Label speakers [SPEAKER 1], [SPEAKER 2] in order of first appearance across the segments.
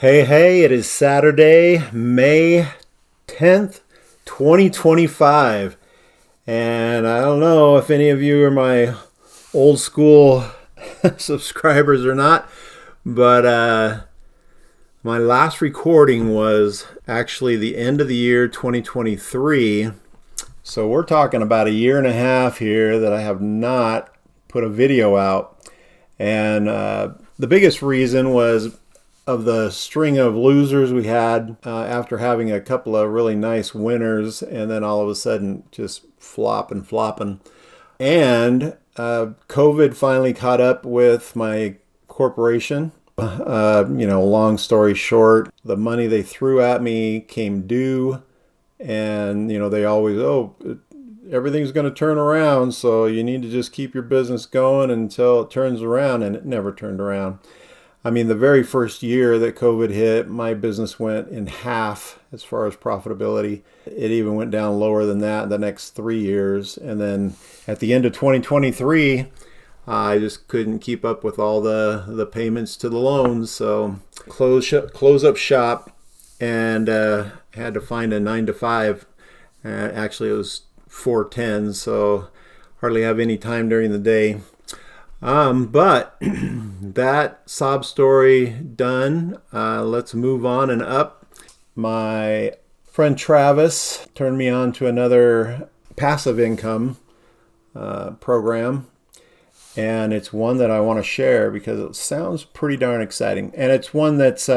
[SPEAKER 1] Hey, it is Saturday, May 10th, 2025. And I don't know if any of you are my old school subscribers or not, but my last recording was actually the end of the year 2023. So we're talking about a year and a half here that I have not put a video out. And the biggest reason was of the string of losers we had after having a couple of really nice winners, and then all of a sudden just flopping. And COVID finally caught up with my corporation. Long story short, the money they threw at me came due, and they always, everything's going to turn around, so you need to just keep your business going until it turns around, and it never turned around. I mean, the very first year that COVID hit, my business went in half as far as profitability. It even went down lower than that the next 3 years. And then at the end of 2023, I just couldn't keep up with all the payments to the loans. So close up shop and had to find a 9 to 5. Actually, it was 4:10, so hardly have any time during the day. But that sob story done. Let's move on and up. My friend Travis turned me on to another passive income program, and it's one that I want to share because it sounds pretty darn exciting. And it's one that's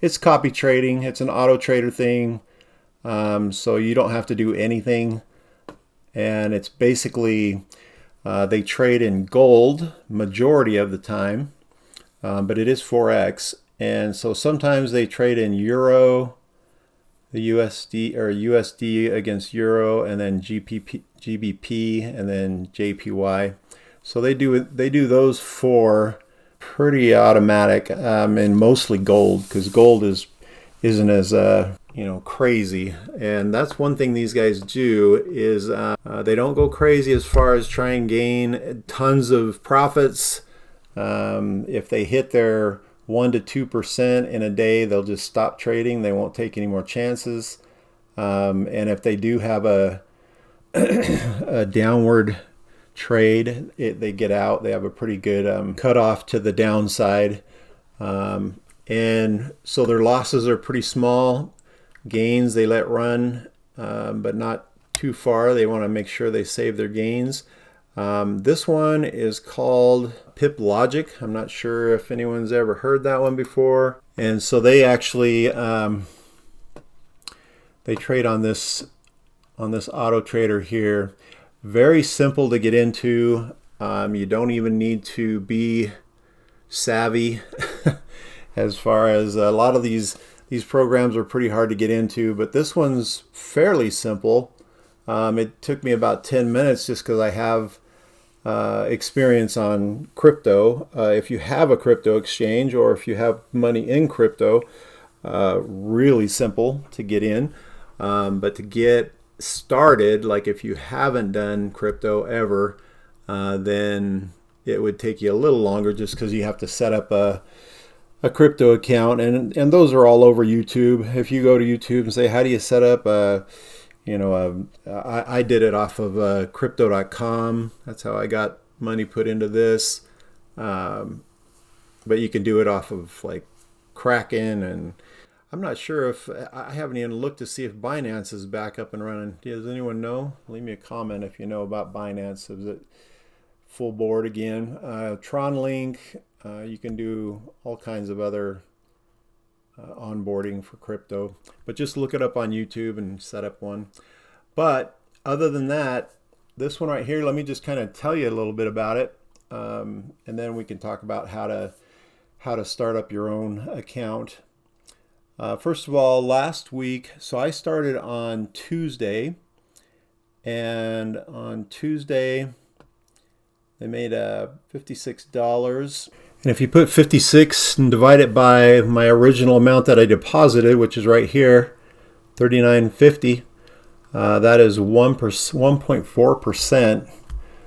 [SPEAKER 1] it's copy trading. It's an auto trader thing, so you don't have to do anything, and it's basically they trade in gold majority of the time, but it is Forex. And so sometimes they trade in euro, the USD, or USD against euro, and then GBP, and then JPY. So they do those four pretty automatic, and mostly gold, because gold isn't as crazy. And that's one thing these guys do is they don't go crazy as far as try and gain tons of profits. If they hit their 1 to 2% in a day, they'll just stop trading. They won't take any more chances. And if they do have a downward trade, they get out. They have a pretty good cutoff to the downside. And so their losses are pretty small. Gains they let run, but not too far. They want to make sure they save their gains. This one is called Pip Logic. I'm not sure if anyone's ever heard that one before. And so they actually they trade on this auto trader here. Very simple to get into. You don't even need to be savvy as far as a lot of these programs are pretty hard to get into, but this one's fairly simple. It took me about 10 minutes just because I have experience on crypto. If you have a crypto exchange or if you have money in crypto, really simple to get in. But to get started, like if you haven't done crypto ever, then it would take you a little longer just because you have to set up a crypto account, and those are all over YouTube. If you go to YouTube and say, how do you set up I did it off of crypto.com. That's how I got money put into this. But you can do it off of like Kraken, and I'm not sure if I haven't even looked to see if Binance is back up and running. Does anyone know? Leave me a comment if you know about Binance. Is it full board again? TronLink. You can do all kinds of other onboarding for crypto, but just look it up on YouTube and set up one. But other than that, this one right here, let me just kind of tell you a little bit about it, and then we can talk about how to start up your own account. First of all, last week, so I started on Tuesday, and on Tuesday they made $56. And if you put 56 and divide it by my original amount that I deposited, which is right here, $39.50, that is 1.4%.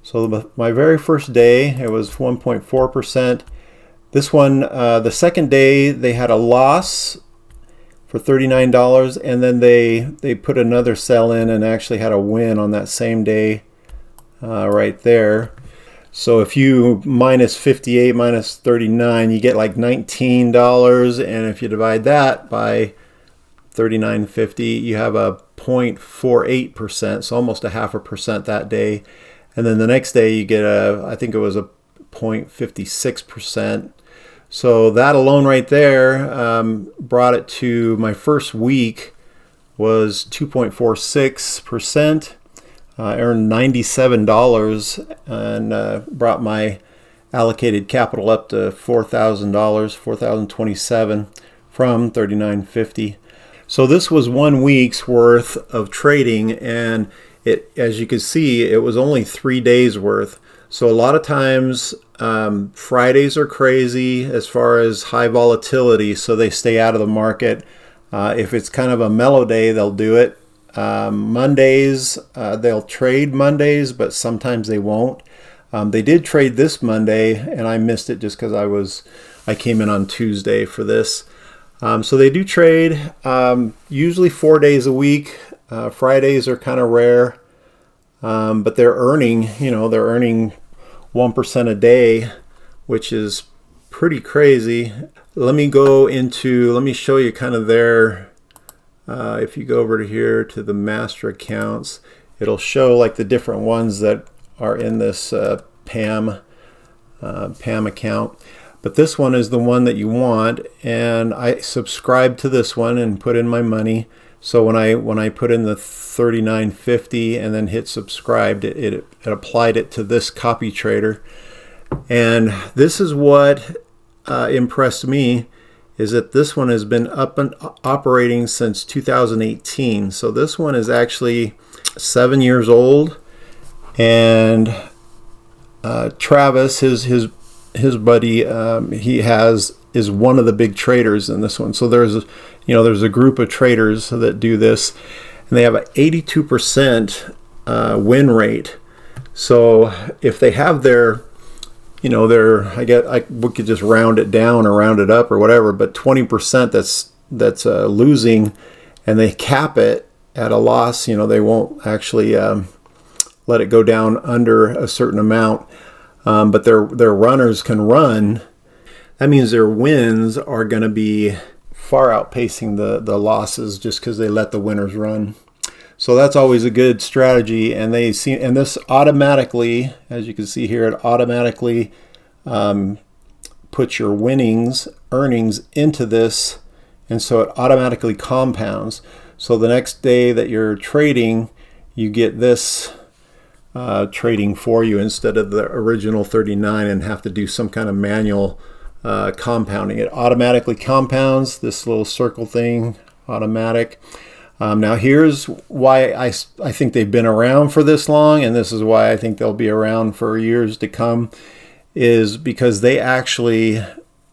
[SPEAKER 1] So my very first day, it was 1.4%. This one, the second day, they had a loss for $39, and then they put another sell in and actually had a win on that same day right there. So if you minus 58 minus 39, you get like $19, and if you divide that by 39.50, you have a 0.48%, so almost a 0.5% that day. And then the next day you get I think it was a 0.56%. So that alone right there brought it to, my first week was 2.46%. I earned $97 and brought my allocated capital up to $4,000, $4,027 from $39.50. So this was 1 week's worth of trading, and it, as you can see, it was only 3 days worth. So a lot of times Fridays are crazy as far as high volatility, so they stay out of the market. If it's kind of a mellow day, they'll do it. Mondays, they'll trade Mondays, but sometimes they won't. They did trade this Monday, and I missed it just because I came in on Tuesday for this. So they do trade usually 4 days a week. Fridays are kind of rare, but they're earning, they're earning 1% a day, which is pretty crazy. Let me show you kind of their, if you go over to here to the master accounts, it'll show like the different ones that are in this Pamm account. But this one is the one that you want, and I subscribed to this one and put in my money. So when I put in the $39.50 and then hit subscribed, it applied it to this copy trader. And this is what impressed me, is that this one has been up and operating since 2018. So this one is actually 7 years old, and Travis, his buddy, he is one of the big traders in this one. So there's a group of traders that do this, and they have an 82% win rate. So if they have their, we could just round it down or round it up or whatever, but 20% that's losing, and they cap it at a loss. They won't actually let it go down under a certain amount. But their runners can run. That means their wins are going to be far outpacing the losses just because they let the winners run. So that's always a good strategy. And this automatically, as you can see here, it automatically puts your earnings into this, and so it automatically compounds. So the next day that you're trading, you get this trading for you instead of the original 39 and have to do some kind of manual compounding. It automatically compounds, this little circle thing, automatic. Now here's why I think they've been around for this long, and this is why I think they'll be around for years to come, is because they actually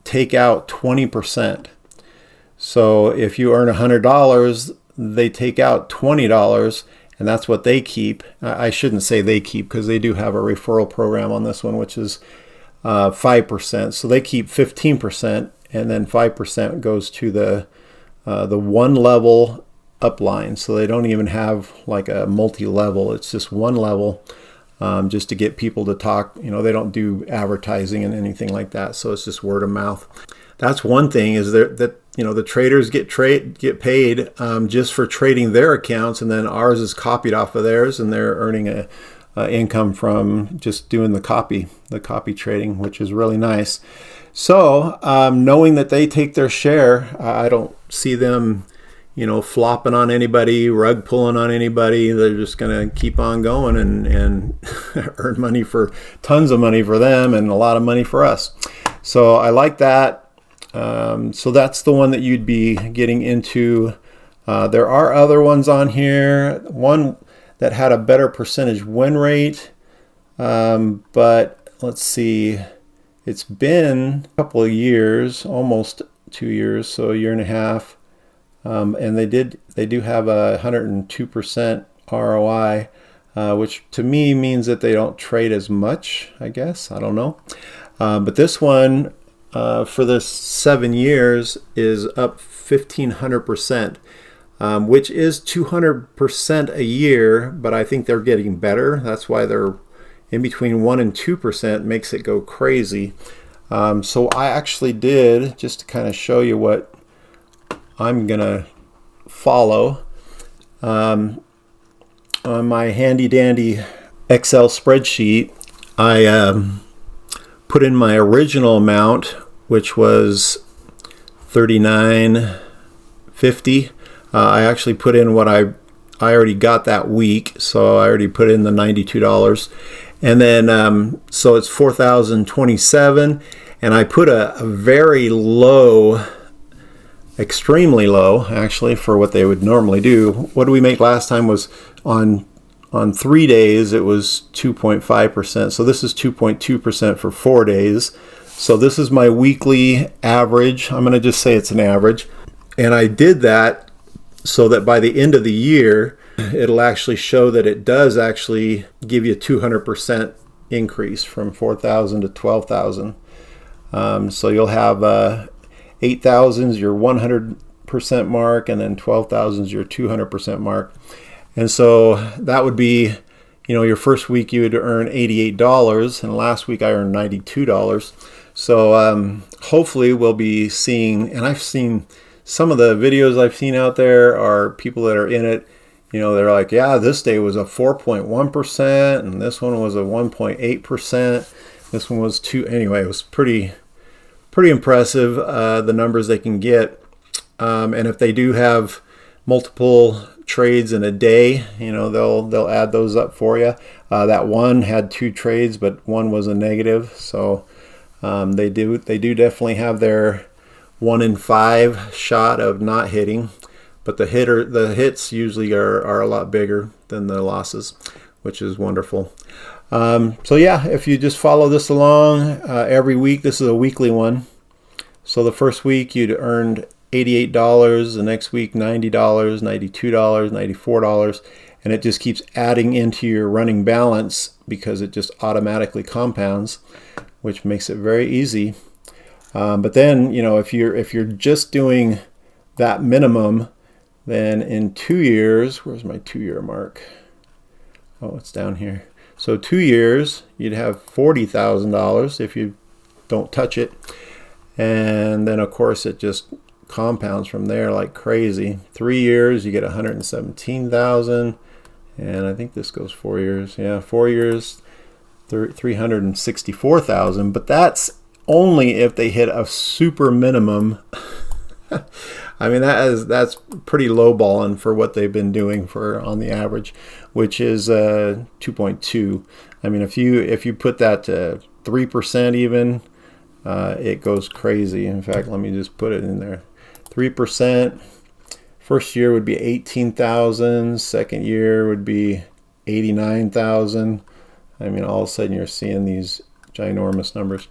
[SPEAKER 1] take out 20%. So if you earn $100, they take out $20, and that's what they keep. I shouldn't say they keep, because they do have a referral program on this one, which is 5%. So they keep 15%, and then 5% goes to the one level upline. So they don't even have like a multi-level. It's just one level, just to get people to talk. They don't do advertising and anything like that. So it's just word of mouth. That's one thing, is that the traders get paid just for trading their accounts, and then ours is copied off of theirs, and they're earning a income from just doing the copy trading, which is really nice. So knowing that they take their share, I don't see them flopping on anybody, rug pulling on anybody. They're just going to keep on going and earn money, for tons of money for them and a lot of money for us. So I like that. So that's the one that you'd be getting into. There are other ones on here. One that had a better percentage win rate, but let's see, it's been a couple of years, almost 2 years, so a year and a half, and they do have a 102% ROI, which to me means that they don't trade as much, I guess. I don't know, but this one for this 7 years is up 1,500%, which is 200% a year, but I think they're getting better. That's why they're in between 1 and 2%, makes it go crazy. So I actually did, just to kind of show you what I'm gonna follow, on my handy dandy Excel spreadsheet, I put in my original amount, which was $39.50. I actually put in what I already got that week, so I already put in the $92, and then so it's $4,027, and I put a very low, extremely low actually, for what they would normally do. What did we make last time was on 3 days it was 2.5%, so this is 2.2% for 4 days. So this is my weekly average. I'm going to just say it's an average, and I did that so that by the end of the year it'll actually show that it does actually give you a 200% increase from 4,000 to 12,000. So you'll have 8,000 is your 100% mark, and then 12,000 is your 200% mark. And so that would be, you know, your first week you would earn $88, and last week I earned $92. So hopefully we'll be seeing, and I've seen some of the videos I've seen out there are people that are in it, you know, they're like, yeah, this day was a 4.1%, and this one was a 1.8%. This one was 2. Anyway, it was pretty impressive, the numbers they can get. And if they do have multiple trades in a day, you know, they'll add those up for you. That one had 2 trades, but one was a negative. So they do definitely have their 1 in 5 shot of not hitting, but the hits usually are a lot bigger than the losses, which is wonderful. So yeah, if you just follow this along every week, this is a weekly one. So the first week you'd earned $88, the next week $90, $92, $94, and it just keeps adding into your running balance because it just automatically compounds, which makes it very easy. But then, you know, if you're just doing that minimum, then in 2 years, where's my 2-year mark? Oh, it's down here. So 2 years, you'd have $40,000 if you don't touch it. And then, of course, it just compounds from there like crazy. 3 years, you get $117,000. And I think this goes 4 years. Yeah, 4 years, $364,000. But that's only if they hit a super minimum. I mean, that's pretty lowballing for what they've been doing for on the average, which is 2.2. I mean, if you put that to 3% even, it goes crazy. In fact, let me just put it in there. 3%. First year would be 18,000. Second year would be 89,000. I mean, all of a sudden you're seeing these ginormous numbers.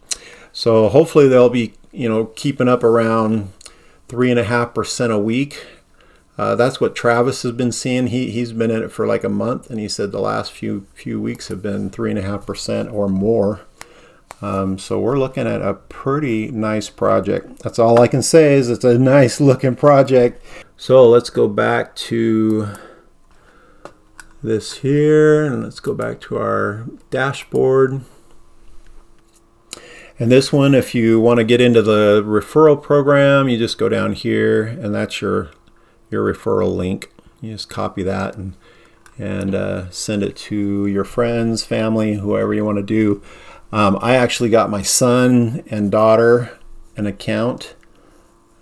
[SPEAKER 1] So hopefully they'll be, you know, keeping up around 3.5% a week. That's what Travis has been seeing. He's been in it for like a month, and he said the last few weeks have been 3.5% or more. So we're looking at a pretty nice project. That's all I can say is it's a nice looking project. So let's go back to this here, and let's go back to our dashboard. And this one, if you want to get into the referral program, you just go down here, and that's your referral link. You just copy that and send it to your friends, family, whoever you want to do. I actually got my son and daughter an account,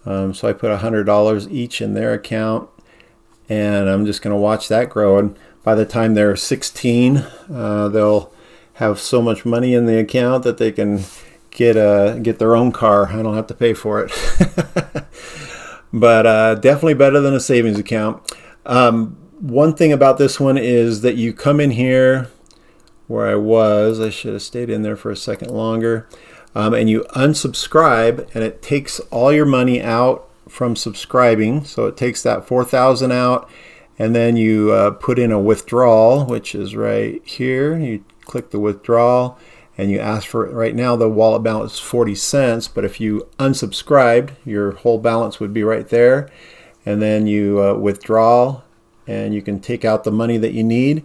[SPEAKER 1] so I put $100 each in their account, and I'm just going to watch that grow. And by the time they're 16, they'll have so much money in the account that they can get their own car. I don't have to pay for it. But definitely better than a savings account. One thing about this one is that you come in here where I should have stayed in there for a second longer, and you unsubscribe, and it takes all your money out from subscribing. So it takes that 4,000 out, and then you put in a withdrawal, which is right here. You click the withdrawal, and you ask for it. Right now the wallet balance is 40 cents, but if you unsubscribed, your whole balance would be right there. And then you withdraw, and you can take out the money that you need.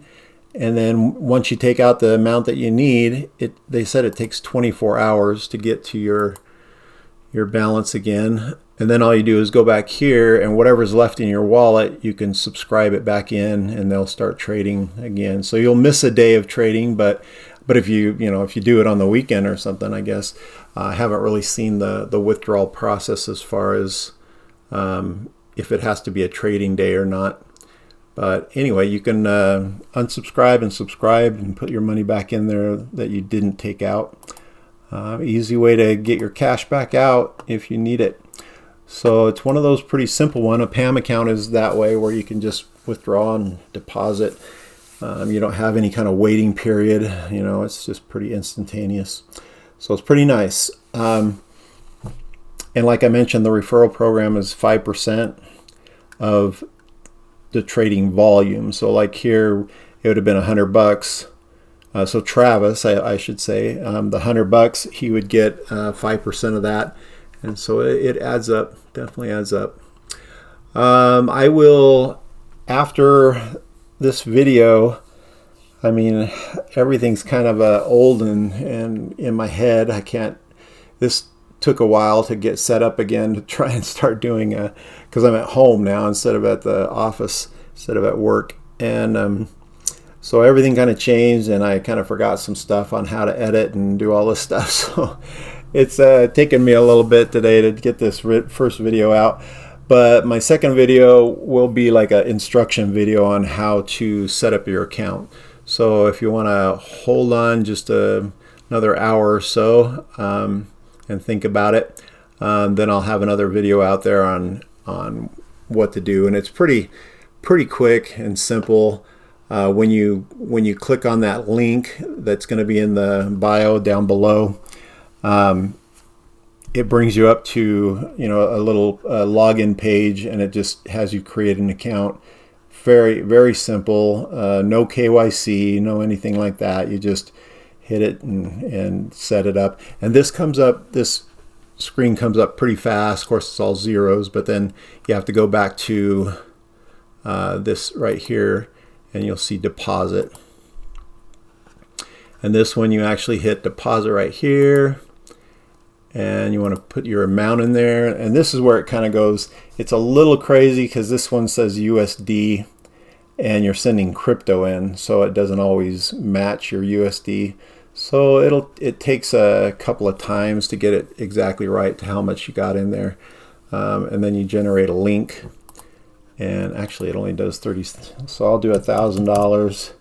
[SPEAKER 1] And then once you take out the amount that you need, they said it takes 24 hours to get to your balance again. And then all you do is go back here, and whatever's left in your wallet, you can subscribe it back in, and they'll start trading again. So you'll miss a day of trading, but if you do it on the weekend or something, I guess. I haven't really seen the withdrawal process as far as if it has to be a trading day or not. But anyway, you can unsubscribe and subscribe and put your money back in there that you didn't take out. Easy way to get your cash back out if you need it. So it's one of those pretty simple one. A Pamm account is that way, where you can just withdraw and deposit. You don't have any kind of waiting period. It's just pretty instantaneous. So it's pretty nice. And like I mentioned, the referral program is 5% of the trading volume. So like here, it would have been $100. So Travis, I should say, the $100, he would get 5% of that. And so it adds up, definitely adds up. I will, after this video, I mean, everything's kind of old and in my head. This took a while to get set up again to try and start doing, because I'm at home now instead of at the office, instead of at work. And so everything kind of changed, and I kind of forgot some stuff on how to edit and do all this stuff. So it's taken me a little bit today to get this first video out. But my second video will be like an instruction video on how to set up your account. So if you want to hold on just another hour or so and think about it, then I'll have another video out there on what to do. And it's pretty quick and simple. When you click on that link that's going to be in the bio down below, it brings you up to a little login page, and it just has you create an account. Very, very simple. No KYC, no anything like that. You just hit it and set it up. And this screen comes up pretty fast. Of course, it's all zeros, but then you have to go back to this right here, and you'll see deposit. And this one, you actually hit deposit right here, and you want to put your amount in there. And this is where it kind of goes. It's a little crazy because this one says USD, and you're sending crypto in, so it doesn't always match your USD. So it takes a couple of times to get it exactly right to how much you got in there. And then you generate a link. And actually it only does 30, so I'll do $1,000,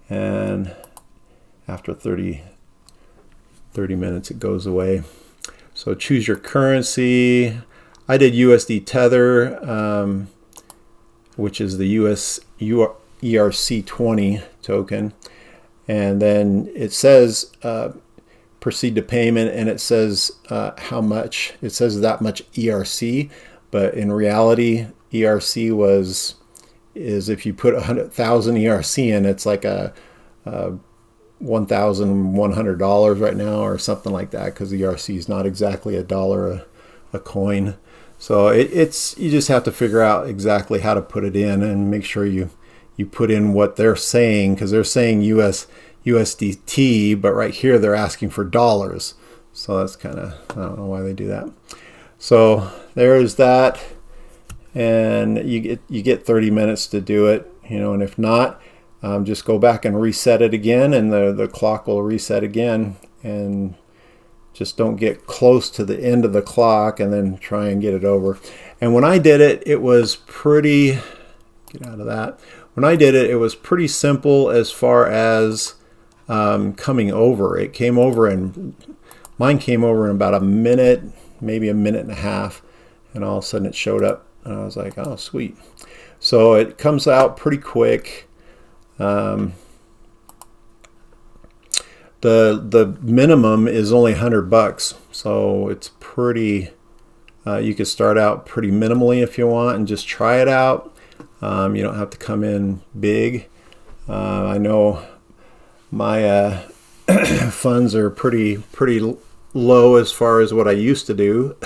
[SPEAKER 1] and after 30 minutes it goes away. So choose your currency. I did USD Tether, which is the US ERC20 token, and then it says proceed to payment, and it says how much. It says that much ERC, but in reality ERC is if you put 100,000 ERC in, it's like a $1,100 right now or something like that, because the ERC is not exactly $1 a coin. So it's you just have to figure out exactly how to put it in, and make sure you put in what they're saying, because they're saying USDT, but right here they're asking for dollars. So that's kind of, I don't know why they do that. So there's that. And you get 30 minutes to do it, and if not, just go back and reset it again, and the clock will reset again. And just don't get close to the end of the clock and then try and get it over. And when I did it, it was pretty, get out of that. When I did it, it was pretty simple as far as coming over. It came over, and mine came over in about a minute, maybe a minute and a half, and all of a sudden it showed up. And I was like, oh, sweet. So it comes out pretty quick. The minimum is only $100, so it's pretty. You could start out pretty minimally if you want and just try it out. You don't have to come in big. I know my funds are pretty low as far as what I used to do.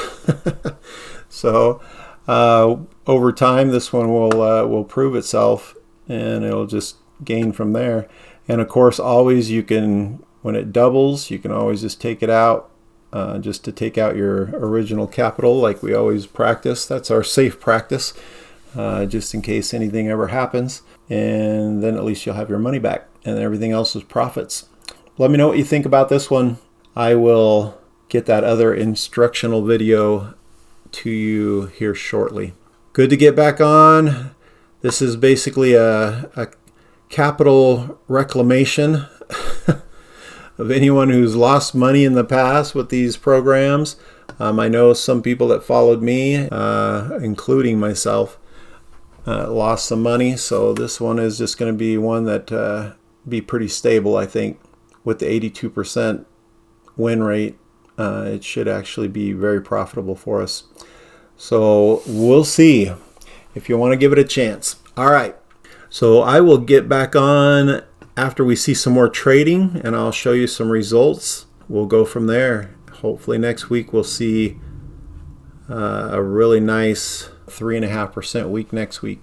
[SPEAKER 1] So over time, this one will prove itself, and it'll just gain from there. And of course, always you can, when it doubles, you can always just take it out, just to take out your original capital, like we always practice. That's our safe practice, just in case anything ever happens. And then at least you'll have your money back, and everything else is profits. Let me know what you think about this one. I will get that other instructional video to you here shortly. Good to get back on. This is basically a capital reclamation of anyone who's lost money in the past with these programs. I know some people that followed me, including myself, lost some money. So this one is just going to be one that be pretty stable, I think. With the 82% win rate, it should actually be very profitable for us. So we'll see if you want to give it a chance. All right. So I will get back on after we see some more trading, and I'll show you some results. We'll go from there. Hopefully next week we'll see a really nice 3.5% week next week.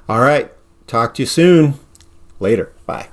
[SPEAKER 1] All right. Talk to you soon. Later. Bye.